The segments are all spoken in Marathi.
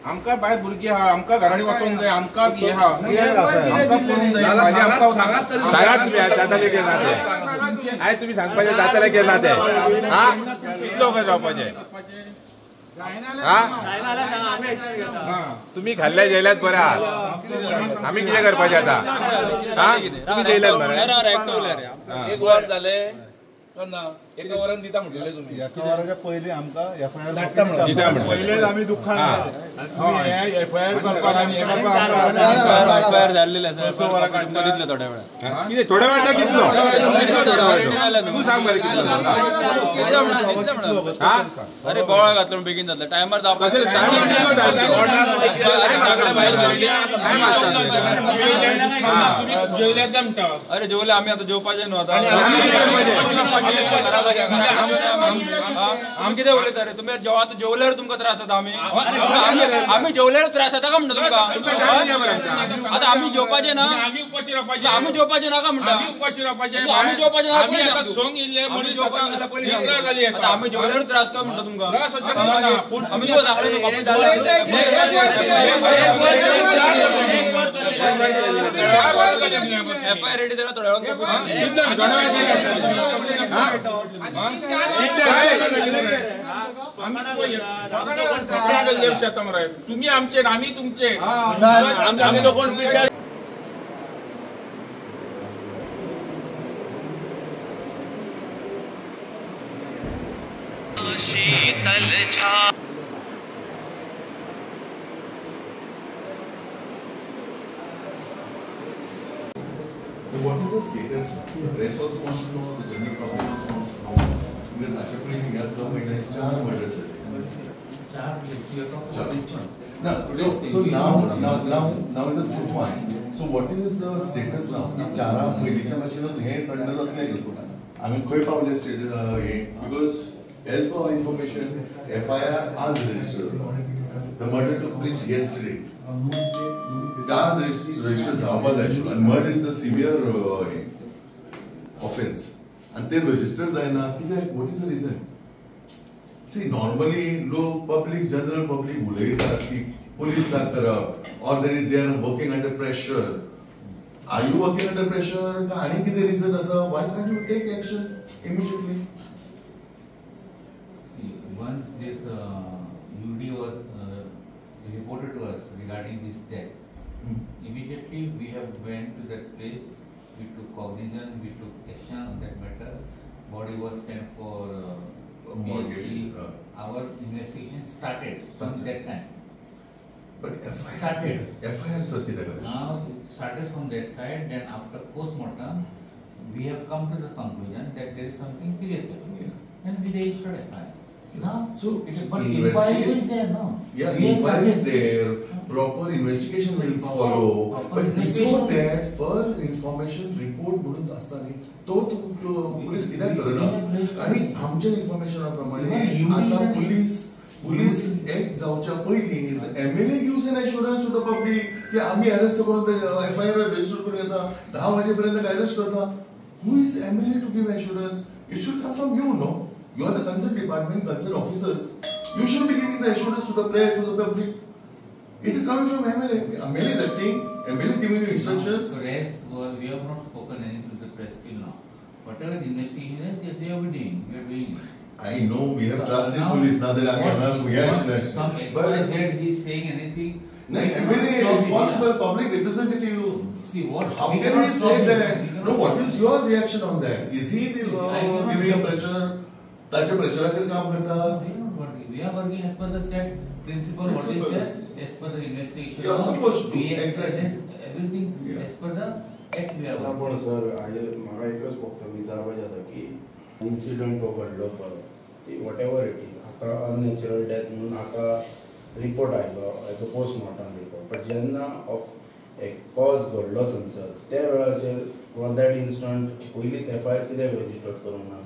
आमका बाहेर भुरगी हा, आमका घराणी वाचून जाय, आमका हे हा, आमका पळून जाय, आय तुम्ही सांगपाचे जाताले केला ते हा कितलो काय जावपाचे तुम्ही खाल्ल्या जेल्यात बरं आहात, आम्ही किती करपाचे आता हा तुम्ही जेल्यात बरं एक वर झाले एका वरान दिता म्हटले तुम्ही एका वराच्या पहिले आमका एफआयआर पहिलेच आम्ही दुःखान एफआयआर करपाक आनी एफआयआर झालेले आसा बघितले थोड्या वेळा किती थोड्या वेळात कितलो तू सांग बरं कितलो हा अरे बोळा घातलो बेगीन जातले टायमार जावपाक अरे जेवले आम्ही आता जेवपाचे न्हू आता आम्ही किती उलयता रे तुम्ही जेव्हा जेवल्यावर तुमका त्रास जाता आम्ही जेवल्यावर त्रास जाता का म्हणता तुमका आता आम्ही जेवपाचे ना आम्ही जेवपाचे ना का म्हणता आम्ही जेवपाचे ना आम्ही जेवल्यावर त्रास का म्हणता तुमका आम्ही तुका एफआयआर रेडी झाला थोड्या तुम्ही आमचे आम्ही तुमचे What is the status? The press also wants to know, the general public also wants to know. Because Achapalli Singh has some four murders. So now is the fifth one. So what is the status now? चारा पहिलीच्या मशीनच हे थंड जातले आम्ही खंय पावले स्टेटस हे because as per our information FIR आज registered. The murder took place yesterday. That registration and murder is a severe offense. And they register what is the reason? See, normally low public, general public police are corrupt or they are working under pressure. Are you working under pressure? Any reason? Why can't you take action immediately? See, once this UD was reported to us regarding this death, immediately we have went to that place, we took cognizance, we took action on that matter. Body was sent for PHC. Our investigation started from that time. But FIR now it started from that side, then after post-mortem, we have come to the conclusion that there is something serious happening. And we registered FIR. No, so but inquiry is there, no? Yeah, inquiry is there. Proper investigation will follow. But before that, first information report म्हणून असताना तो पोलीस कित्याक करना आणि आमच्या इन्फॉर्मेशना प्रमाणे आता पोलीस एक्ट जावच्या पयलीं MLA gives an assurance to the public की आम्ही अरेस्ट करून FIR रजिस्टर करून येता 10 वाजेपर्यंत अरेस्ट करता. Who is MLA to give assurance? It should come from you, no? You are the concerned department, concerned officers. You should be giving the assurance to the press, to the public. It is coming from MLA. MLA is acting. MLA is giving you instructions. Press, we have not spoken anything to the press till now. Whatever investigation is, they are doing. We are doing it. I know we have trust in police. Now that I am some expert said he is saying anything. No, MLA is responsible public representative. See what? How can we say that? No, what is your reaction on that? Is he giving a pressure? त्याच्या प्रेशराचेर काम करतात. We are working as per the set principle. What is just as per the investigation. You are supposed to. Exactly. Everything as per the act we are working. पण सर आज म्हाका एकच फक्त विचारपाचें जाता की इन्सिडंट तो घडलो पळय ती वॉटेवर इट इज आतां अननॅचरल डेथ म्हणून आतां रिपोर्ट आयलो as a postmortem report but जेन्ना ऑफ एक कॉज घडलो थंयसर त्या वेळाचेर फॉर दॅट इन्स्टंट पयलींच FIR कित्याक रजिस्टर करूंक ना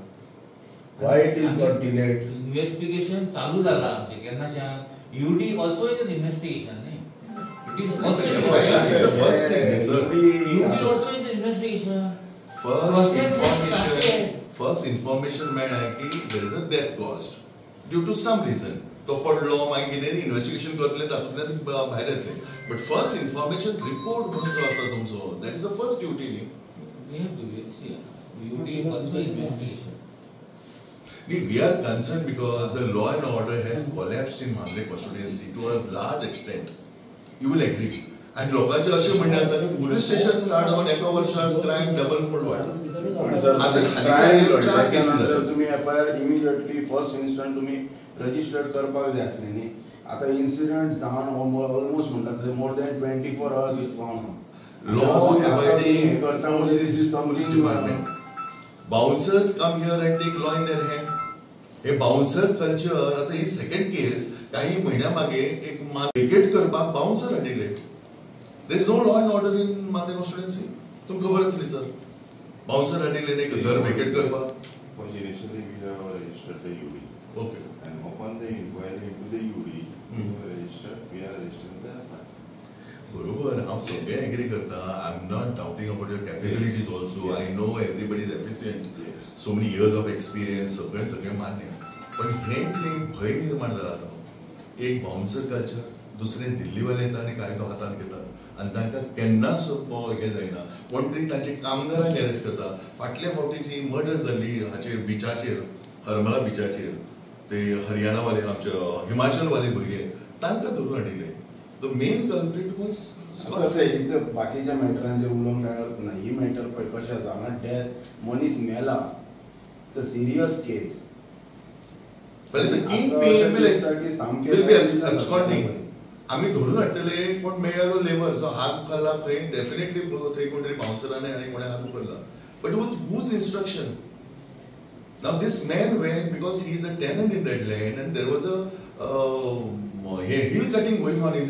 Why it is got delayed? Investigation चालू झाला आमचे केन्नाच्यान. UD also is an investigation, न्ही? It is also an investigation. The first thing is, sir, UD also is an investigation. First information मेळ्ळा की there is a death caused due to some reason. तो पडलो मागीर कितें इन्व्हेस्टिगेशन करतले तातूंतल्यान भायर येतले. But first information report म्हणून जो आसा तुमचो, that is the first duty न्ही. We have to see. UD also investigation. We are concerned because the law and order has collapsed in Mandre constituency to a large extent. You will agree. And लोकांचे असे म्हणणे आसा की पुलीस स्टेशन स्टार्ट जावन एका वर्षात क्रायम डबल फोल्ड वाडला. तुम्ही FIR इमिडिएटली फर्स्ट इन्स्टंट तुम्ही रजिस्टर्ड करपाक जाय आसले न्ही. आता इन्सिडेंट जावन ऑलमोस्ट म्हणटात more than 24 hours it's gone. Law abiding forces police department. Bouncers come here and take law in their hand. हे बाउन्सर कल्चर आता ही सेकंड केस काही महिन्या मागे एक वेकेट करपाक बाउन्सर हाडिल्ले. There is no law and order in Mandrem constituency. तुमकां खबर आसली सर बाउन्सर हाडिल्ले एक घर वेकेट करपाक. Initially we have registered the UD. Okay. And upon the inquiry into the UD, we have registered the FIR. बरोबर हांव सगळे एग्री करता. I am not doubting about your capabilities also. I know everybody is efficient. So many years of experience सगळे मान्य. पण हे जे भय निर्माण जाला आतां एक बाउन्सर कल्चर दुसरे दिल्लीवाले येतात आनी कायदो हातांत घेतात आनी तांकां केन्नाच हे जायना. कोण तरी तांचे कामगारांक अरेस्ट करता. फाटल्या फावटी जी मर्डर जाल्ली हाचेर बिचाचेर हरमला बिचाचेर ते हरियाणावाले आमचे हिमाचलवाले भुरगे तांकां धरून हाडिल्ले. द मेन कल्प्रिट वॉज बाकीच्या मॅटरांचेर उलोवंक मेळत ना. ही मॅटर पळय कशें आसा हांगा डेथ मनीस मेला. इट्स अ सिरियस केस. आम्ही धरून हाडटले कोण मेळ्ळो लेबर जो हात उखल्ला खंय डेफिनेटली थंय कोण तरी बाउन्सरांनी आनी कोणें हात उखल्ला. But with whose instruction? नाव this man when because he is a tenant in that land and there was a hill cutting going on in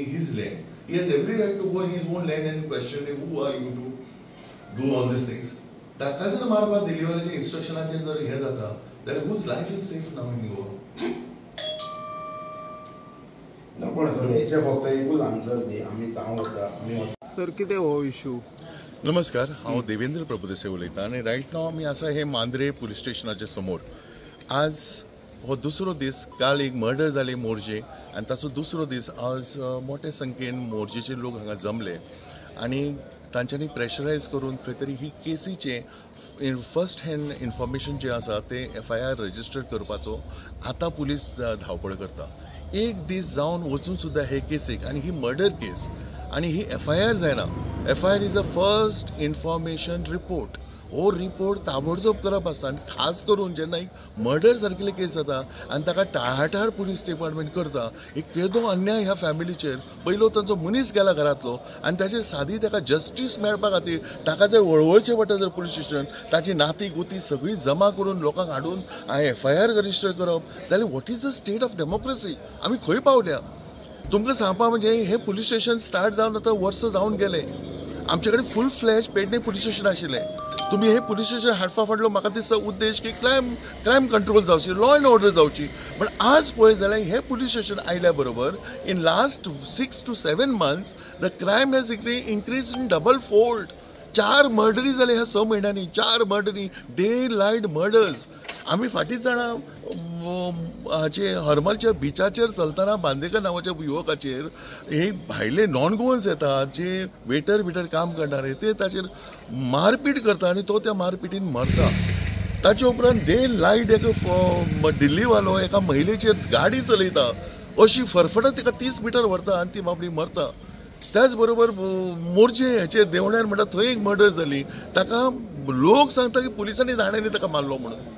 his land. He has every right to go in his own land and question who are you to do all these things. ताका जर मारपाक दिल्लीवाल्याच्या इन्स्ट्रक्शनाचेर जर हे जाता जाल्यार whose life is safe now in Goa? पण सर हेचे फक्त एकूच आन्सर दी. आमी चांवता सर कितें हो इश्यू? नमस्कार, हांव देवेंद्र प्रभुदेसाय उलयतां आनी रायट नाव आमी आसा हे मांद्रे पुलीस स्टेशनाच्या समोर. आज हो दुसरो दीस. काल एक मर्डर जाली मोर्जे आनी ताचो दुसरो दीस. आज मोठे संख्येन मोर्जेचे लोक हांगा जमले आनी तांच्यांनी प्रेशरायज करून खंय तरी ही केसीचे फर्स्ट हँड इन्फॉर्मेशन जे आसा ते FIR रजिस्टर करपाचो आतां पुलीस धांवपळ करता. एक दीस जावन वचून सुद्दां हे केसीक आनी ही मर्डर केस आनी ही FIR जायना. FIR is a first information report. हो रिपोर्ट ताबडतोब करप आसता आनी खास करून जेन्ना एक मर्डर सारकेले केस जाता आनी ताका टाळाटाळ पुलीस डिपार्टमेंट करता. एक केदो अन्याय ह्या फॅमिलीचेर. पयलो तांचो मनीस गेला घरांतलो आनी ताचेर सादी ताका जस्टीस मेळपा खातीर ताका जर वळवळचें पडटा जर पुलीस स्टेशन ताची नाती गोती सगळी जमा करून लोकांक हाडून FIR रजिस्टर करप जाल्यार what is the state of democracy? आमी खंय पावल्या? तुमकां सांगपा म्हणजे हे पुलीस स्टेशन स्टार्ट जावन आतां वर्स जावन गेले. आमचे कडेन फूल फ्लॅश पेडणे पुलीस स्टेशन आशिल्लें. तुम्ही हे पुलीस स्टेशन हाडपा फाटलो म्हाका दिसता उद्देश की क्रायम कंट्रोल जावची, लॉ एंड ऑर्डर जावची. पण आज पळय जाल्यार हे पुलीस स्टेशन आयल्या बरोबर in last 6 to 7 months the crime has increase in double fold. 4 मर्डरी जाले ह्या 6 म्हयन्यांनी. 4 मर्डरी, डे लायट मर्डर्स. आमी फाटींच जाणा हाचे हरमलच्या बिचाचेर चलतना बांदेकर नांवाच्या युवकाचेर हे भायले नॉन गोवन्स येतात जे वेटर काम करणारे ते ताचेर मारपीट करता आनी तो त्या मारपिटीन मरता. ताचे उपरांत डे लायट एक दिल्लीवालो एका महिलेचेर गाडी चलयता अशी फरफटत तिका 30 मीटर व्हरता आनी ती बाबडी मरता. त्याच बरोबर मोर्जे हेचे देवण्यार म्हणटा थंय एक मर्डर जाली. ताका लोक सांगता की पुलिसांनी धाड्यांनी ताका मारलो म्हणून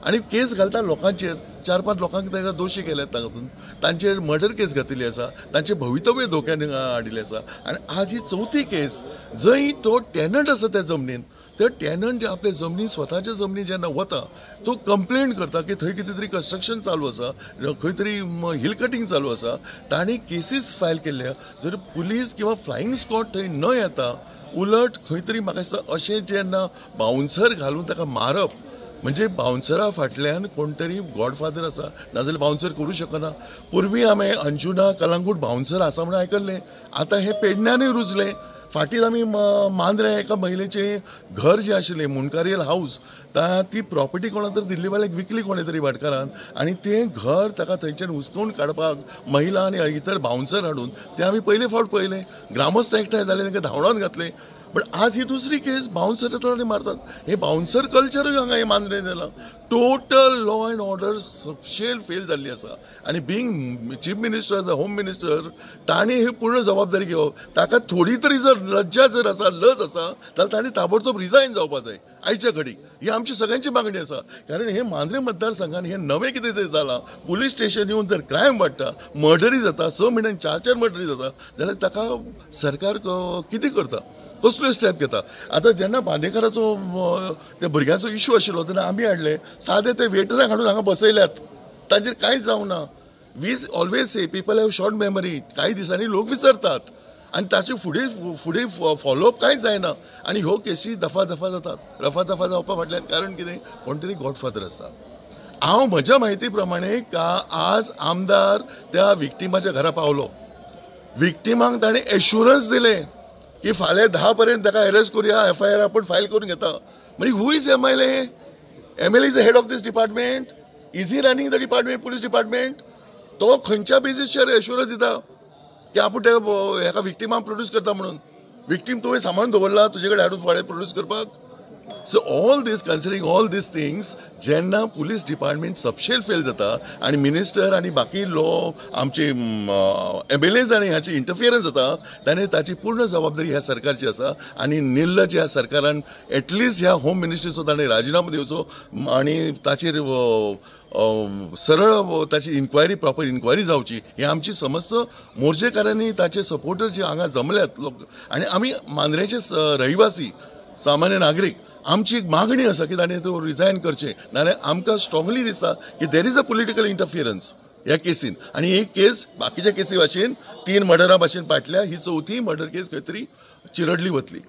आनी केस घालता लोकांचेर. 4-5 लोकांक ताका दोशी केल्यात तातूंत. तांचेर मर्डर केस घातिल्ली आसा. तांचे भवितव्य धोक्यान हाडिल्लें आसा. आनी आज ही 4थी केस जंय तो टेनंट आसा त्या जमनीन. ते टेनंट जे आपले जमनी स्वताच्या जमनी जेन्ना वता तो कंप्लेंट करता की थंय कितें तरी कंस्ट्रक्शन चालू आसा, खंय तरी हिल कटिंग चालू आसा. तांणी केसीस फायल केल्ल्या. जर पुलीस किंवा फ्लायींग स्क्वॉड थंय न येता उलट खंय तरी म्हाका दिसता अशें जेन्ना बाउन्सर घालून ताका मारप म्हणजे बाउन्सरा फाटल्यान कोण तरी गॉडफादर आसा, नाजाल्यार बाउन्सर करूं शकना. पूर्वी आमी अंजुना कलंगूट बाउन्सर आसा म्हणून आयकल्लें, आतां हे पेडण्यांनी रुजलें. फाटींच आमी मांद्रे एका महिलेचें घर जें आशिल्लें मुनकारियल हाऊस, ती प्रॉपर्टी कोणा तरी दिल्ली वाल्याक विकली कोणे तरी भाटकारान, आनी तें घर ताका थंयच्यान हुसकावून काडपाक महिला आनी इतर बाउन्सर हाडून तें आमी पयले फावट पळयलें. ग्रामस्थ एकठांय जाले, तांकां धांवडावन घातले. पण आज ही दुसरी केस, बाउन्सर येतात आनी मारतात. हे बाउन्सर कल्चरूय हांगा हे मांद्रे जालां. Total law and order subshell fail जाल्ली आसा. आनी being chief minister, the home minister, तांणी ही पूर्ण जबाबदारी घेवप. ताका थोडी तरी जर लज्जा जर आसा, लज आसा, जाल्यार तांणी ताबडतोब रिजायन जावपाक जाय आयच्या घडीक. ही आमची सगळ्यांची मागणी आसा. कारण हे मांद्रे मतदारसंघात हे नवें कितें तरी जालां. पुलीस स्टेशन येवन जर क्रायम वाडटा, मर्डरी जाता, 6 म्हयन्यान 4 मर्डरी जाता, जाल्यार ताका सरकार कितें करता, कसलो स्टेप घेता. आतां जेन्ना बांदेकराचो त्या भुरग्याचो इश्यू आशिल्लो तेन्ना आमी हाडले, सादे ते वेटराक हाडून हांगा बसयल्यात, तांचेर कांयच जावना. We always say people have short memory. काही दिसांनी लोक विसरतात आनी ताचे फुडें फॉलोअप कांयच जायना. आनी ह्यो केसी दफा दफा जातात. रफा जावपा फाटल्यान कारण कितें, कोण तरी गॉडफादर आसा. हांव म्हज्या म्हायती प्रमाणे आज आमदार त्या विक्टिमाच्या घरा पावलो. विक्टिमांक ताणें एश्युरन्स दिलें की फाल्यां 10 पर्यंत ताका अरेस्ट करुया, FIR आपण फायल करून घेता. म्हणजे who is MLA? MLA is the head of this department. Is he running the department, police department? तो खंयच्या बेजीसचेर एश्युरन्स दिता की आपूण हेका विक्टिमांक प्रोड्यूस करता म्हणून? विक्टीम तुवें सांबाळून दवरला तुजे कडेन हाडून फुडें प्रोड्यूस करपाक? So all these considering all these things, जेन्ना पुलीस डिपार्टमेंट सबशेल फेल जाता आनी मिनिस्टर आनी बाकी आमचे MLAs आनी हाची इंटरफियरन्स जाता, ताणें ताची पूर्ण जबाबदारी ह्या सरकारची आसा. आनी निर्लज ह्या सरकारान एटलिस्ट ह्या होम मिनिस्ट्रीचो ताणें राजिनामो दिवचो आनी ताचेर सरळ ताची इन्क्वायरी, प्रॉपर इन्क्वायरी जावची. हे आमची समस्त मोर्चेकारांनी ताचे सपोर्टर जे हांगा जमल्यात लोक, आनी आमी मांद्रेचे रहिवासी सामान्य नागरीक, आमची एक मागणी आसा की ताणें तो रिजायन करचें. नाल्यार आमकां स्ट्रॉंगली दिसता की देर इज अ पॉलिटिकल इंटरफियरन्स ह्या केसीन. आनी ही केस बाकीच्या केसी भाशेन 3 मर्डरा भाशेन पाटल्या, ही 4थी मर्डर केस खंय तरी चिरडली वतली.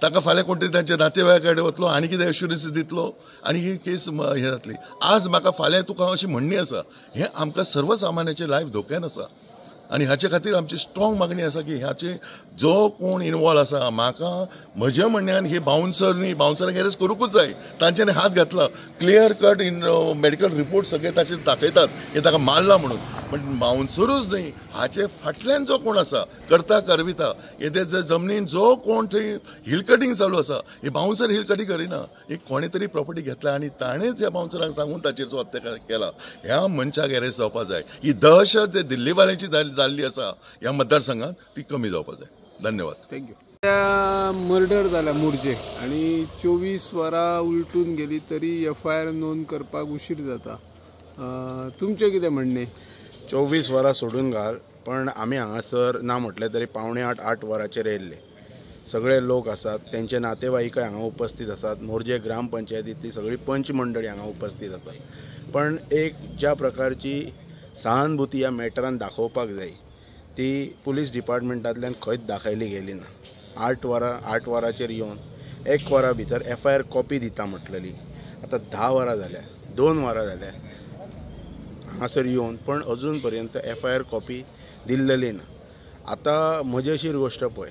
ताका फाल्यां कोण तरी तांच्या नातेवाईका कडेन वतलो आनी कितें एश्युरन्स दितलो आनी ही केस हे जातली. आज म्हाका फाल्यां तुका अशी म्हणणी आसा, हें आमकां सर्वसामान्याचें लायफ धोक्यान आसा. आनी हाचे खातीर आमची स्ट्रॉंग मागणी आसा की ह्याचे जो कोण इनवॉल्व आसा, म्हाका म्हज्या म्हणण्यान हे बाउन्सरांक अरेस्ट करूंकूच जाय. तांच्यानी हात घातला, clear cut in medical report सगळे ताचेर दाखयतात हे ताका मारला म्हणून. पण बाउन्सरूच न्ही, हाचे फाटल्यान जो कोण आसा करता करविता, हे जमनीन जो कोण थंय हिल कटींग चालू आसा, हे बाउन्सर हिल कटींग करिना, एक कोणे तरी प्रॉपर्टी घेतला आनी ताणेंच ह्या बाउन्सरांक सांगून ताचेर हत्या केला. ह्या मनशाक अरेस्ट जावपाक जाय. ही दहशत दिल्लीवाल्यांची जाल्ली आसा ह्या मतदारसंघात, ती कमी जावपाक जाय. धन्यवाद. थँक्यू. मर्डर जाला मुर्जे आनी 24 वरां उलटून गेली तरी FIR नोंद करपाक उशीर जाता. तुमचें कितें म्हणणें? 24 वरां सोडून घाल, पण आमी हांगासर ना म्हटलें तरी 7:45-8 वरांचेर येयल्ले. सगळे लोक आसात, तेंचे नातेवाईकय हांगा उपस्थित आसात. मोर्जे ग्रामपंचायतींतली सगळी पंच मंडळी हांगा उपस्थित आसात. पण एक ज्या प्रकारची सहानुभूती ह्या मॅटरान दाखोवपाक जाय ती पुलीस डिपार्टमेंटांतल्यान खंयच दाखयली गेली ना. 8 वरांचेर येवन 1 वरा भितर FIR कॉपी दिता म्हटलेली. आतां 10 वरां जाल्या, 2 वरां जाल्या हांगासर येवन, पण अजून पर्यंत FIR कॉपी दिल्लेली ना. आतां मजेशीर गोश्ट पळय,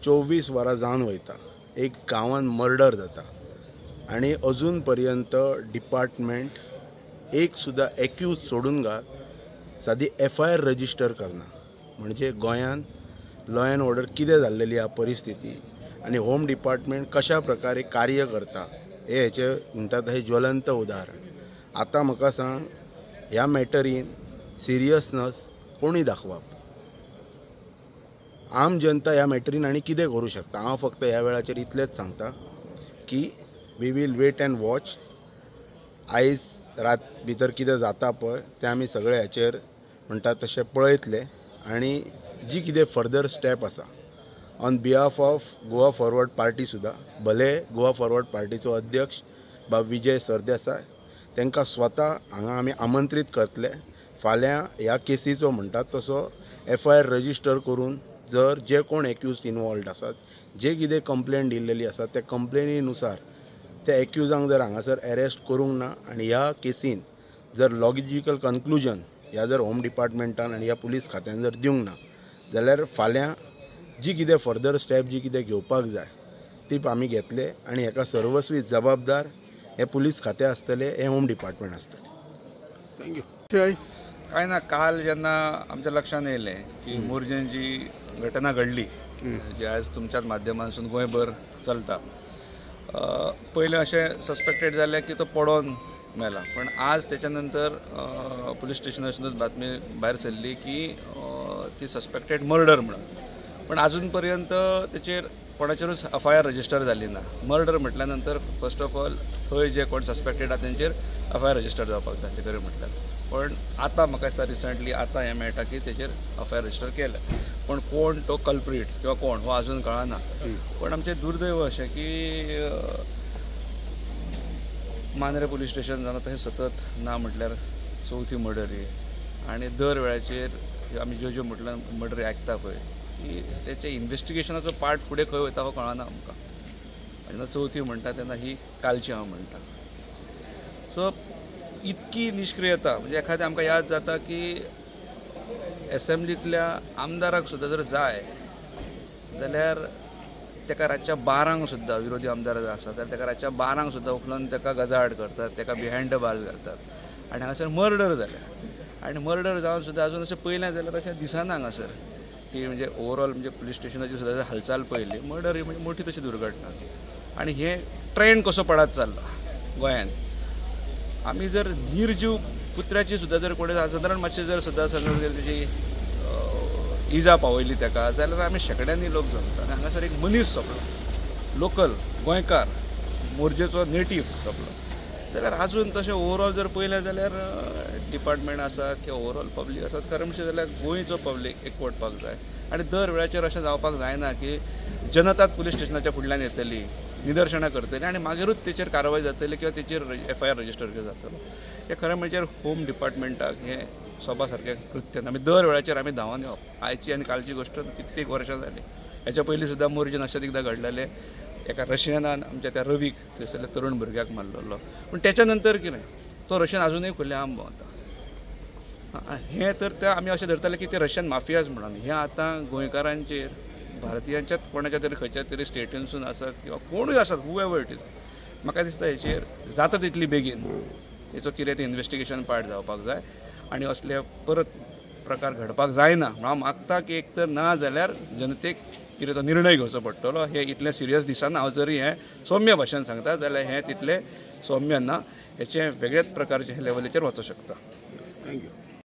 24 वरां जावन वयता, एक गांवांत मर्डर जाता आनी अजून पर्यंत डिपार्टमेंट एक सुद्दां एक्यूज सोडून घाल, सादी FIR रजिस्टर करना. म्हणजे गोंयांत लॉ अँड ऑर्डर कितें जाल्लेली ह्या परिस्थिती आनी होम डिपार्टमेंट कशा प्रकारे कार्य करता हेचे म्हणटात हे ज्वलंत उदाहरण. आतां म्हाका सांग, ह्या मॅटरीन सिरियसनस कोणी दाखोवप? आम जनता ह्या मॅटरीन आनी कितें करूं शकता? हांव फक्त ह्या वेळाचेर इतलेंच सांगता की we will wait and watch. आयज रात भितर कितें जाता पळय तें आमी सगळे हाचेर म्हणटा तशें पळयतले आनी जी कितें फर्दर स्टेप आसा on behalf of Goa forward party सुद्दां, भले गोवा फॉरवर्ड पार्टीचो अध्यक्ष बाब विजय सरदेसाय तांकां स्वता हांगा आमी आमंत्रीत करतले. फाल्यां ह्या केसीचो म्हणटात तसो FIR रजिस्टर करून जर जे कोण एक्यूज इनवॉल्ड आसात, जे कितें कंप्लेन दिल्लेली आसा त्या कंप्लेनीनुसार त्या एक्युजांक जर हांगासर अरेस्ट करूंक ना आनी ह्या केसीन जर लॉजिकल कन्क्लुजन ह्या जर होम डिपार्टमेंटान आनी ह्या पुलीस खात्यान जर दिवंक ना जाल्यार फाल्यां जी कितें फर्दर स्टेप जी कितें घेवपाक जाय ती आमी घेतले आनी हेका सर्वस्वी जबाबदार हे पुलीस खातें आसतले, हे होम डिपार्टमेंट आसतले. थँक्यू. काय ना, काल जेन्ना आमच्या लक्षात येयलें की मोर्जेन जी घटना घडली जी आज तुमच्याच माध्यमांतसून गोंयभर चलता, पयलें अशें सस्पेक्टेड जालें की तो पडोन मेला, पण आज त्याच्या नंतर पुलीस स्टेशनासूनच बातमी भायर सरली की ती सस्पेक्टेड मर्डर म्हणून. पण अजून पर्यंत तेचेर कोणाचेरूच FIR रजिस्टर जाली ना. मर्डर म्हटल्या नंतर फर्स्ट ऑफ ऑल थंय जे कोण सस्पेक्टेड आसा तेंचेर FIR रजिस्टर जावपाक जाय ते खरें म्हटल्यार. पण आतां म्हाका दिसता रिसंटली आतां हें मेळटा की तेचेर FIR रजिस्टर केलें, पण कोण तो कल्प्रीट किंवा कोण हो अजून कळना. पण आमचें दुर्दैव अशें की मांद्रे पुलीस स्टेशन जावन तशें सतत ना म्हटल्यार चवथी मर्डर ही, आनी दर वेळाचेर आमी ज्यो म्हटल्यार मर्डर आयकता पळय की तेचे इन्व्हेस्टिगेशनाचो पार्ट फुडें खंय वयता हो कळना आमकां. जेन्ना चवथी म्हणटा तेन्ना ही कालची हांव म्हणटा. सो इतकी निश्क्रियता म्हणजे एखादें आमकां याद जाता की एसेंब्लींतल्या आमदाराक सुद्दां जर जाय जाल्यार तेका रातच्या 12 सुद्दां विरोधी आमदार जर आसा जाल्यार तेका रातच्या 12 सुद्दां उखलून तेका गजाआड करतात, तेका बिहायंड द बार्स घालतात. आनी हांगासर मर्डर जाल्या आनी मर्डर जावन सुद्दां अजून अशें पयलें जाल्यार अशें दिसना हांगासर की म्हणजे ओवरऑल म्हणजे पुलीस स्टेशनाची सुद्दां जर हालचाल पळयली मर्डर ही म्हणजे मोठी तशी दुर्घटना. आनी हे ट्रेंड कसो पडत चल्ला गोंयांत. आमी जर निर्जीव कुत्र्याची सुद्दां जर कोणी सादारण मातशें जर सुद्दां समज जर तेजी इजा पावयली तेका जाल्यार आमी शेकड्यांनी लोक जमतात. हांगासर एक मनीस सोंपलो, लोकल गोंयकार मोर्जेचो नेटीव सोंपलो. जाल्यार अजून तशें ओवरऑल जर पळयलें जाल्यार डिपार्टमेंट आसात किंवा ओवरऑल पब्लीक आसात खरें म्हणचें जाल्यार गोंयचो पब्लीक एकवटपाक जाय. आनी दर वेळाचेर अशें जावपाक जायना की जनताच पुलीस स्टेशनाच्या फुडल्यान येतली, निदर्शनां करतली आनी मागीरूच तेचेर कारवाय जातली किंवा तेचेर FIR रजिस्टर जातलो. हें खरें म्हणजे होम डिपार्टमेंटाक हें सोबा सारकें कृत्य. आमी दर वेळाचेर आमी धांवन येवप. आयची आनी कालची गोश्ट कित्येक वर्सां जाली. हेच्या पयलीं सुद्दां मोर्जेन अशेंच एकदां घडलेलें. एका रशियनान आमच्या त्या रवीक थंयसरल्या तरूण भुरग्याक मारलेलो. पूण तेच्या नंतर कितें तो रशियन अजुनूय खुले आम भोंवता. हें तर ते आमी अशें धरताले की ते रशियन माफियाज म्हणून. हें आतां गोंयकारांचेर भारतीयांच्याच कोणाच्या तरी खंयच्या तरी स्टेटीनसून आसत किंवा कोणूय आसत हुएवर इट इज, म्हाका दिसता हेचेर जाता तितली बेगीन हेचो कितें तें इन्व्हेस्टिगेशन पार्ट जावपाक जाय आनी असले परत प्रकार घडपाक जायना. हांव मागता की एक तर ना जाल्यार जनतेक कितें तो निर्णय घेवचो पडटलो. हें इतलें सिरियस दिसना. हांव जरी हें सौम्य भाशेन सांगता जाल्यार हें तितलें सौम्य ना. हेचें वेगळेच प्रकारचे लेवलीचेर वचूं शकता. थँक्यू.